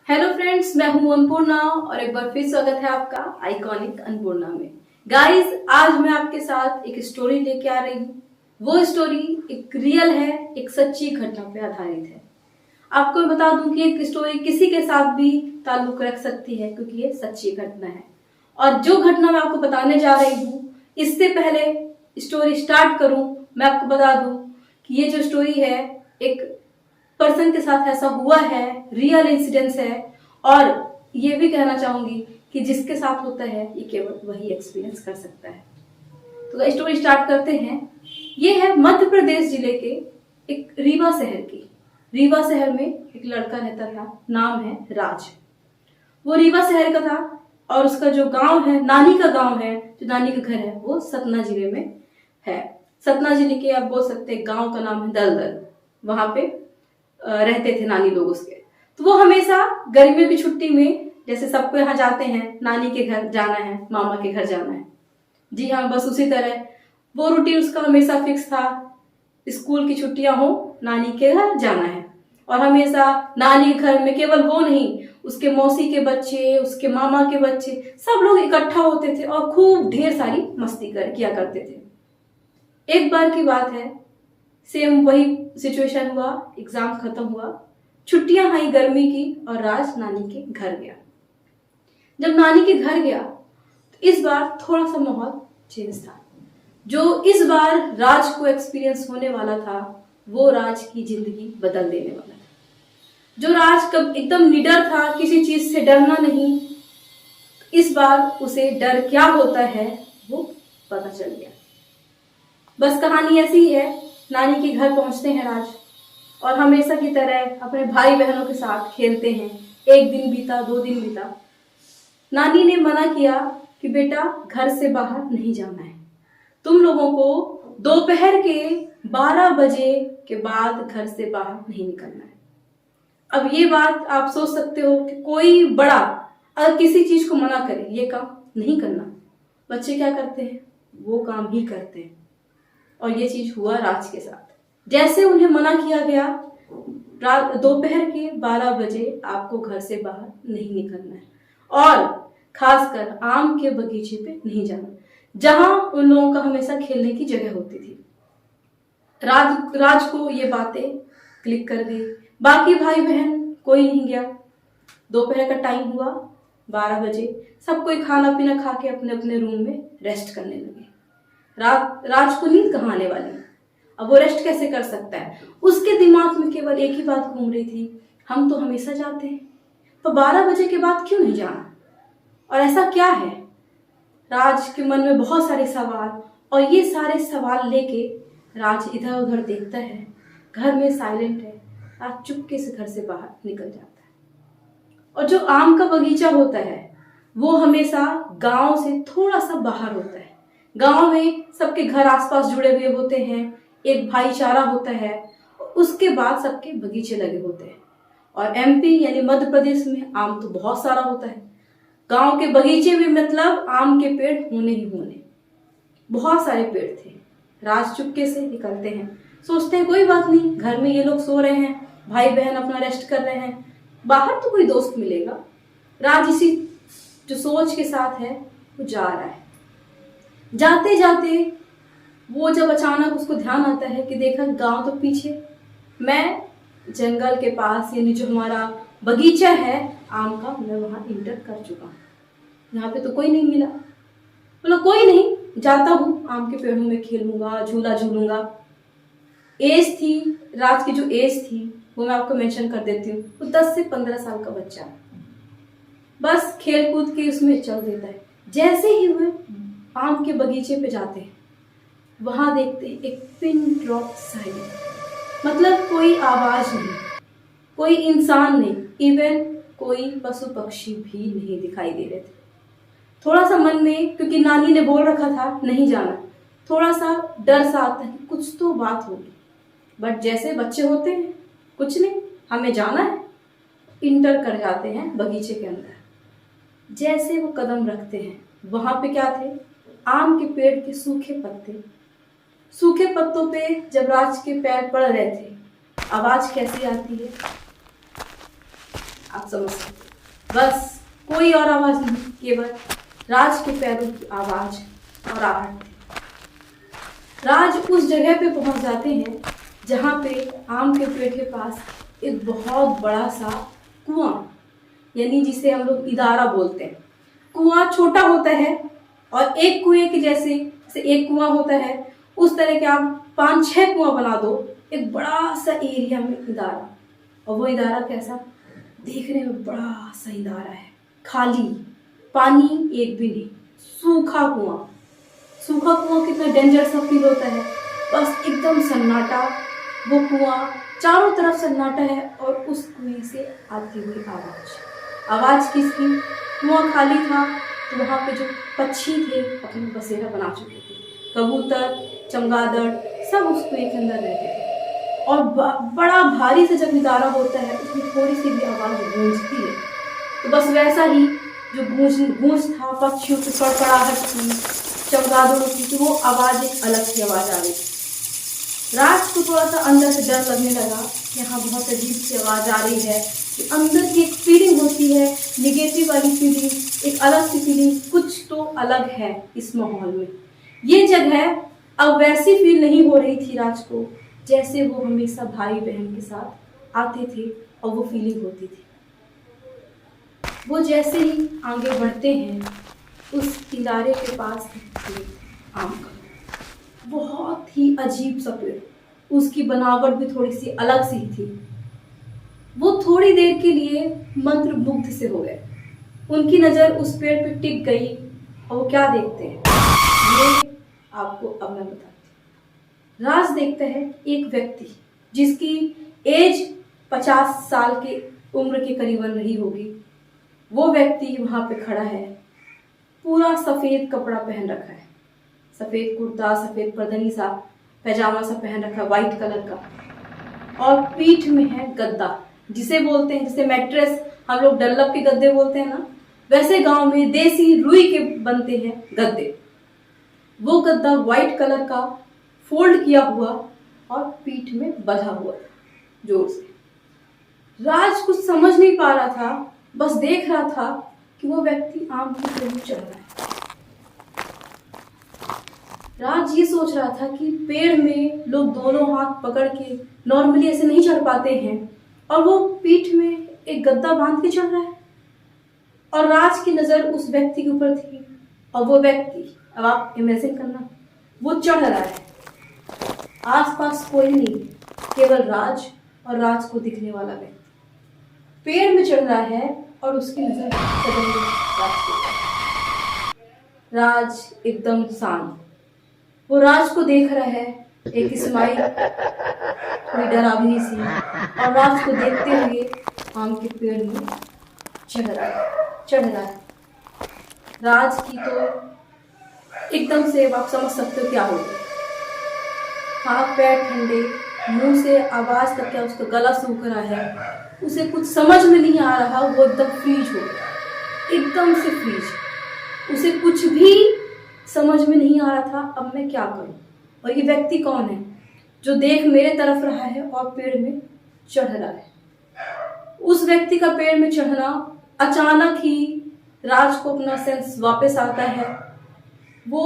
Hello friends, मैं हूं अन्नपूर्णा और एक बार फिर स्वागत है आपका आइकॉनिक अन्नपूर्णा में। गाइस, आज मैं आपके साथ एक स्टोरी लेके आ रही हूँ। वो स्टोरी एक रियल है, एक सच्ची घटना पे आधारित है। आपको मैं बता दूं कि एक स्टोरी किसी के साथ भी ताल्लुक रख सकती है क्योंकि ये सच्ची घटना है। और जो घटना मैं आपको बताने जा रही हूँ, इससे पहले स्टोरी स्टार्ट करूं, मैं आपको बता दूं कि ये जो स्टोरी है एक पर्सन के साथ ऐसा हुआ है, रियल इंसिडेंस है। और ये भी कहना चाहूंगी कि जिसके साथ होता है ये केवल वही एक्सपीरियंस कर सकता है। तो स्टोरी स्टार्ट करते हैं। ये है मध्य प्रदेश जिले के एक रीवा शहर की। रीवा शहर में एक लड़का रहता था, नाम है राज। वो रीवा शहर का था और उसका जो गांव है, नानी का गांव है, जो नानी का घर है, वो सतना जिले में है। सतना जिले के आप बोल सकते हैं गांव का नाम है दलदल। वहां पे रहते थे नानी लोग उसके। तो वो हमेशा गर्मियों की छुट्टी में, जैसे सबको यहाँ जाते हैं, नानी के घर जाना है, मामा के घर जाना है, जी हाँ, बस उसी तरह वो रूटीन उसका हमेशा फिक्स था। स्कूल की छुट्टियां हो, नानी के घर जाना है। और हमेशा नानी के घर में केवल वो नहीं, उसके मौसी के बच्चे, उसके मामा के बच्चे, सब लोग इकट्ठा होते थे और खूब ढेर सारी मस्ती किया करते थे। एक बार की बात है, सेम वही सिचुएशन हुआ। एग्जाम खत्म हुआ, छुट्टियां आई गर्मी की, और राज नानी के घर गया। जब नानी के घर गया तो इस बार थोड़ा सा माहौल चेंज था। जो इस बार राज को एक्सपीरियंस होने वाला था, वो राज की जिंदगी बदल देने वाला था। जो राज कब एकदम निडर था, किसी चीज से डरना नहीं, इस बार उसे डर क्या होता है वो पता चल गया। बस कहानी ऐसी ही है। नानी के घर पहुंचते हैं राज और हमेशा की तरह अपने भाई बहनों के साथ खेलते हैं। एक दिन बीता, 2 दिन बीता। नानी ने मना किया कि बेटा घर से बाहर नहीं जाना है, तुम लोगों को दोपहर के 12 बजे के बाद घर से बाहर नहीं निकलना है। अब ये बात आप सोच सकते हो कि कोई बड़ा अगर किसी चीज को मना करे, ये काम नहीं करना, बच्चे क्या करते हैं, वो काम ही करते हैं। और ये चीज हुआ राज के साथ। जैसे उन्हें मना किया गया, दोपहर के 12 बजे आपको घर से बाहर नहीं निकलना है, और खासकर आम के बगीचे पे नहीं जाना, जहां उन लोगों का हमेशा खेलने की जगह होती थी। राज को ये बातें क्लिक कर गई। बाकी भाई बहन कोई नहीं गया। दोपहर का टाइम हुआ, 12 बजे, सब कोई खाना पीना खा के अपने अपने रूम में रेस्ट करने लगे। राज को नींद कहाँ आने वाली, अब वो रेस्ट कैसे कर सकता है। उसके दिमाग में केवल एक ही बात घूम रही थी, हम तो हमेशा जाते हैं, तो 12 बजे के बाद क्यों नहीं जाना, और ऐसा क्या है। राज के मन में बहुत सारे सवाल, और ये सारे सवाल लेके राज इधर उधर देखता है। घर में साइलेंट है। राज चुपके से घर से बाहर निकल जाता है। और जो आम का बगीचा होता है वो हमेशा गांव से थोड़ा सा बाहर होता है। गांव में सबके घर आसपास जुड़े हुए होते हैं, एक भाईचारा होता है, उसके बाद सबके बगीचे लगे होते हैं। और एमपी यानी मध्य प्रदेश में आम तो बहुत सारा होता है। गांव के बगीचे में मतलब आम के पेड़ होने ही होने, बहुत सारे पेड़ थे। राज चुपके से निकलते हैं, सोचते हैं कोई बात नहीं, घर में ये लोग सो रहे हैं, भाई बहन अपना रेस्ट कर रहे हैं, बाहर तो कोई दोस्त मिलेगा। राज इसी जो सोच के साथ है वो जा रहा है। जाते जाते वो जब अचानक उसको ध्यान आता है कि देखा गांव तो पीछे, मैं जंगल के पास यानी जो हमारा बगीचा है आम का, मैं वहां इंटर कर चुका हूँ, यहाँ पे तो कोई नहीं मिला। बोला कोई नहीं, जाता हूँ, आम के पेड़ों में खेलूंगा, झूला झूलूंगा। एज थी राज की, जो एज थी वो मैं आपको मेंशन कर देती हूँ, वो 10 से 15 साल का बच्चा, बस खेल कूद के उसमें चल देता है। जैसे ही वे आम के बगीचे पे जाते हैं, वहां देखते हैं एक पिन ड्रॉप साइलेंट, मतलब कोई आवाज नहीं, कोई इंसान नहीं, इवन कोई पशु पक्षी भी नहीं दिखाई दे रहे थे। थोड़ा सा मन में, क्योंकि नानी ने बोल रखा था नहीं जाना, थोड़ा सा डर सा आता है कि कुछ तो बात होगी। बट जैसे बच्चे होते हैं, कुछ नहीं, हमें जाना है, इंटर कर जाते हैं बगीचे के अंदर। जैसे वो कदम रखते हैं, वहां पे क्या थे, आम के पेड़ के सूखे पत्ते। सूखे पत्तों पे जब राज के पैर पड़ रहे थे, आवाज कैसी आती है आप आप समझ सकते। बस कोई और आवाज नहीं, केवल राज के पैरों की आवाज और आहट थी। राज उस जगह पे पहुंच जाते हैं जहां पे आम के पेड़ के पास एक बहुत बड़ा सा कुआं, यानी जिसे हम लोग इदारा बोलते हैं। कुआं छोटा होता है और एक कुएं के जैसे एक कुआं होता है, उस तरह के आप 5-6 कुआं बना दो एक बड़ा सा एरिया में इदारा। और वो इदारा कैसा, देखने में बड़ा सा इदारा है, खाली, पानी एक भी नहीं, सूखा कुआं। सूखा कुआं कितना डेंजर सा फील होता है, बस एकदम सन्नाटा। वो कुआं चारों तरफ सन्नाटा है और उस कुएं से आती हुई आवाज किसकी? कुआं खाली था तो वहां पे जो पक्षी थे अपने बसेरा बना चुके थे, कबूतर, चमगादड़ सब उस कुएं के अंदर रहते थे। और बड़ा भारी से जब इदारा होता है उसमें थोड़ी सी भी आवाज गूंजती है तो बस वैसा ही जो गूंज था, पक्षियों की कड़कड़ाहट थी, चमगादड़ों की, तो वो आवाज एक अलग सी आवाज आ रही थी। राज को थोड़ा सा अंदर से डर लगने लगा कि यहाँ बहुत अजीब सी आवाज आ रही है। कि अंदर की एक फीलिंग होती है, निगेटिव वाली फीलिंग, एक अलग सी फीलिंग, कुछ तो अलग है इस माहौल में। ये जगह अब वैसी फील नहीं हो रही थी राज को जैसे वो हमेशा भाई बहन के साथ आते थे और वो फीलिंग होती थी। वो जैसे ही आगे बढ़ते हैं उस किनारे के पास आम का बहुत ही अजीब सा पेड़, उसकी बनावट भी थोड़ी सी अलग सी थी। वो थोड़ी देर के लिए मंत्रमुग्ध से हो गए, उनकी नजर उस पेड़ पे टिक गई और वो क्या देखते हैं ये आपको अब मैं बताती हूँ। राज देखता है एक व्यक्ति जिसकी एज 50 साल के उम्र के करीबन रही होगी। वो व्यक्ति वहां पे खड़ा है, पूरा सफेद कपड़ा पहन रखा है, सफेद कुर्ता, सफेद पतनी सा पैजामा सा पहन रखा है व्हाइट कलर का, और पीठ में है गद्दा, जिसे बोलते हैं, जिसे मैट्रेस हम लोग डल्लप के गद्दे बोलते हैं ना, वैसे गांव में देसी रुई के बनते हैं गद्दे। वो गद्दा व्हाइट कलर का फोल्ड किया हुआ और पीठ में बंधा हुआ था जोर से। राज कुछ समझ नहीं पा रहा था, बस देख रहा था कि वो व्यक्ति आम की पेड़ में चढ़ रहा है। राज ये सोच रहा था कि पेड़ में लोग दोनों हाथ पकड़ के नॉर्मली ऐसे नहीं चढ़ पाते हैं और वो पीठ में एक गद्दा बांध के चढ़ रहा है। और राज की नजर उस व्यक्ति के ऊपर थी और वो व्यक्ति, अब आप इमेजिन करना, वो चढ़ रहा है, आसपास कोई नहीं, केवल राज और राज को दिखने वाला व्यक्ति पेड़ में चढ़ रहा है और उसकी नजर सडनली राज को। राज एकदम शांत, वो राज को देख रहा है, एक स्माइल थोड़ी डरावनी सी, और राज को देखते हुए आम के पेड़ में चढ़ रहा है। राज की तो एकदम से आप समझ सकते हो क्या होगा, हाथ पैर ठंडे, मुंह से आवाज तक क्या, उसका गला सूख रहा है, उसे कुछ समझ में नहीं आ रहा, वो एकदम फ्रीज हो गया, एकदम से फ्रीज। उसे कुछ भी समझ में नहीं आ रहा था अब मैं क्या करूं, और ये व्यक्ति कौन है जो देख मेरे तरफ रहा है और पेड़ में चढ़ रहा है। उस व्यक्ति का पेड़ में चढ़ना, अचानक ही राज को अपना सेंस वापस आता है। वो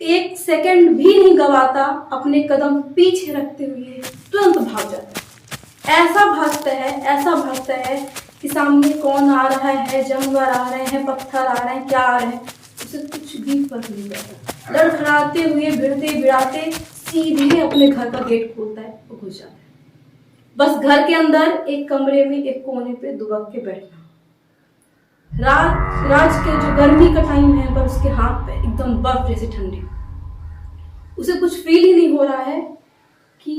1 सेकंड भी नहीं गवाता, अपने कदम पीछे रखते हुए तुरंत भाग जाता है। ऐसा भागता है कि सामने कौन आ रहा है, जानवर आ रहे हैं, पत्थर आ रहे हैं, क्या आ रहे हैं, उसे कुछ भी फर्क नहीं पड़ता। लड़खड़ाते हुए, भिड़ते भिड़ाते सीधे अपने घर का गेट खोलता है और घुस जाता है। बस घर के अंदर एक कमरे में एक कोने पे दुबक के बैठना। राज के जो गर्मी का टाइम है पर उसके हाथ पे एकदम बर्फ जैसे ठंडी, उसे कुछ फील ही नहीं हो रहा है कि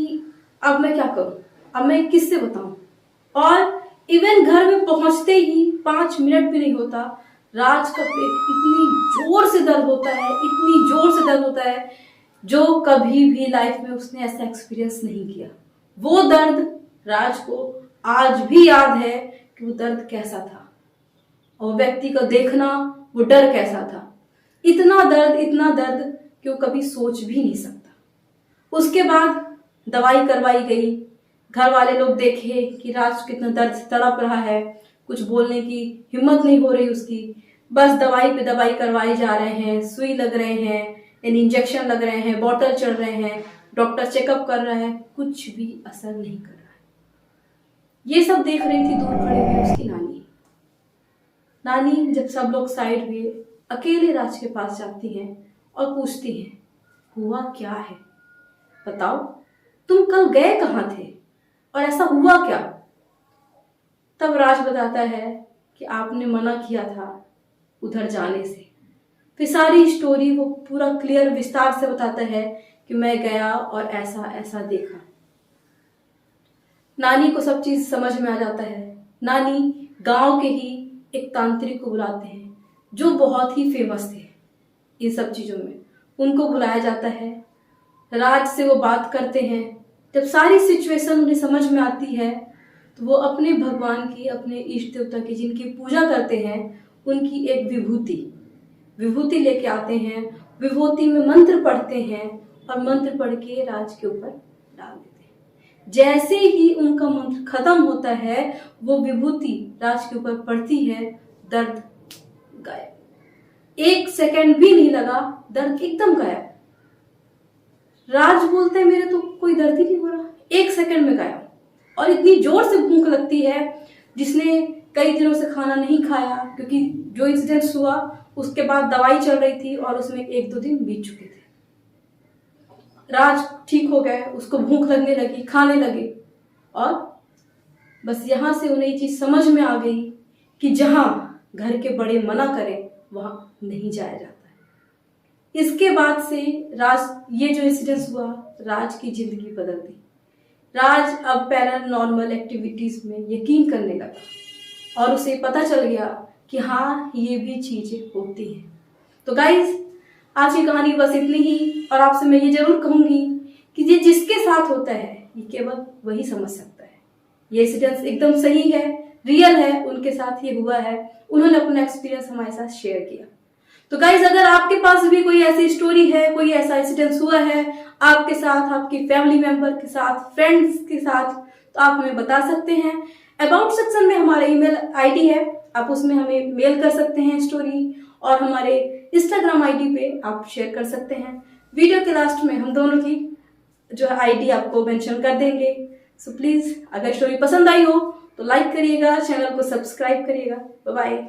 अब मैं क्या करूं, अब मैं किससे बताऊं। और इवन घर में पहुंचते ही 5 मिनट भी नहीं होता, राज का पेट इतनी जोर से दर्द होता है जो कभी भी लाइफ में उसने ऐसा एक्सपीरियंस नहीं किया। वो दर्द राज को आज भी याद है कि वो दर्द कैसा था और व्यक्ति को देखना, वो डर कैसा था। इतना दर्द कि वो कभी सोच भी नहीं सकता। उसके बाद दवाई करवाई गई, घर वाले लोग देखे कि राज कितना दर्द से तड़प रहा है, कुछ बोलने की हिम्मत नहीं हो रही उसकी, बस दवाई पे दवाई करवाए जा रहे हैं, सुई लग रहे हैं, यानी इंजेक्शन लग रहे हैं, बॉटल चढ़ रहे हैं, डॉक्टर चेकअप कर रहा है, कुछ भी असर नहीं कर रहा है। ये सब देख रही थी दूर खड़े हुए उसकी नानी। नानी जब सब लोग साइड हुए, अकेले राज के पास जाती हैं और पूछती हैं, हुआ क्या है, बताओ, तुम कल गए कहाँ थे और ऐसा हुआ क्या? तब राज बताता है कि आपने मना किया था उधर जाने से। फिर सारी स्टोरी वो पूरा क्लियर विस्तार से बताता है कि मैं गया और ऐसा ऐसा देखा। नानी को सब चीज समझ में आ जाता है। नानी गांव के ही एक तांत्रिक को बुलाते हैं जो बहुत ही फेमस थे इन सब चीजों में। उनको बुलाया जाता है, राज से वो बात करते हैं। जब सारी सिचुएशन उन्हें समझ में आती है तो वो अपने भगवान की, अपने इष्ट देवता की जिनकी पूजा करते हैं, उनकी एक विभूति लेके आते हैं। विभूति में मंत्र पढ़ते हैं और मंत्र पढ़ के राज के ऊपर डाल देते हैं। जैसे ही उनका मंत्र खत्म होता है, वो विभूति राज के ऊपर पड़ती है, दर्द गायब। 1 सेकंड भी नहीं लगा, दर्द एकदम गायब। राज बोलते हैं मेरे तो कोई दर्द ही नहीं हो रहा, 1 सेकंड में गायब। और इतनी जोर से भूख लगती है, जिसने कई दिनों से खाना नहीं खाया, क्योंकि जो इंसिडेंस हुआ उसके बाद दवाई चल रही थी और उसमें 1-2 दिन बीत चुके थे। राज ठीक हो गए, उसको भूख लगने लगी, खाने लगे, और बस यहां से उन्हें ये चीज समझ में आ गई कि जहां घर के बड़े मना करें वहां नहीं जाया जाता है। इसके बाद से ये जो इंसिडेंस हुआ, राज की जिंदगी बदल दी। राज अब पैरानॉर्मल एक्टिविटीज में यकीन करने लगा और उसे पता चल गया कि हाँ, ये भी चीजें होती हैं। तो गाइज, आज की कहानी बस इतनी ही। और आपसे मैं ये जरूर कहूंगी कि ये जिसके साथ होता है ये केवल वही समझ सकता है। ये इंसिडेंस एकदम सही है, रियल है, उनके साथ ये हुआ है, उन्होंने अपना एक्सपीरियंस हमारे साथ शेयर किया। तो गाइज, अगर आपके पास भी कोई ऐसी स्टोरी है, कोई ऐसा इंसिडेंस हुआ है आपके साथ, आपकी फैमिली मेंबर के साथ, फ्रेंड्स के साथ, तो आप हमें बता सकते हैं। अबाउट सेक्शन में हमारा ईमेल आईडी है, आप उसमें हमें मेल कर सकते हैं स्टोरी, और हमारे इंस्टाग्राम आईडी पे आप शेयर कर सकते हैं। वीडियो के लास्ट में हम दोनों की जो है आईडी आपको मेंशन कर देंगे। सो प्लीज, अगर स्टोरी पसंद आई हो तो लाइक करिएगा, चैनल को सब्सक्राइब करिएगा। Bye bye.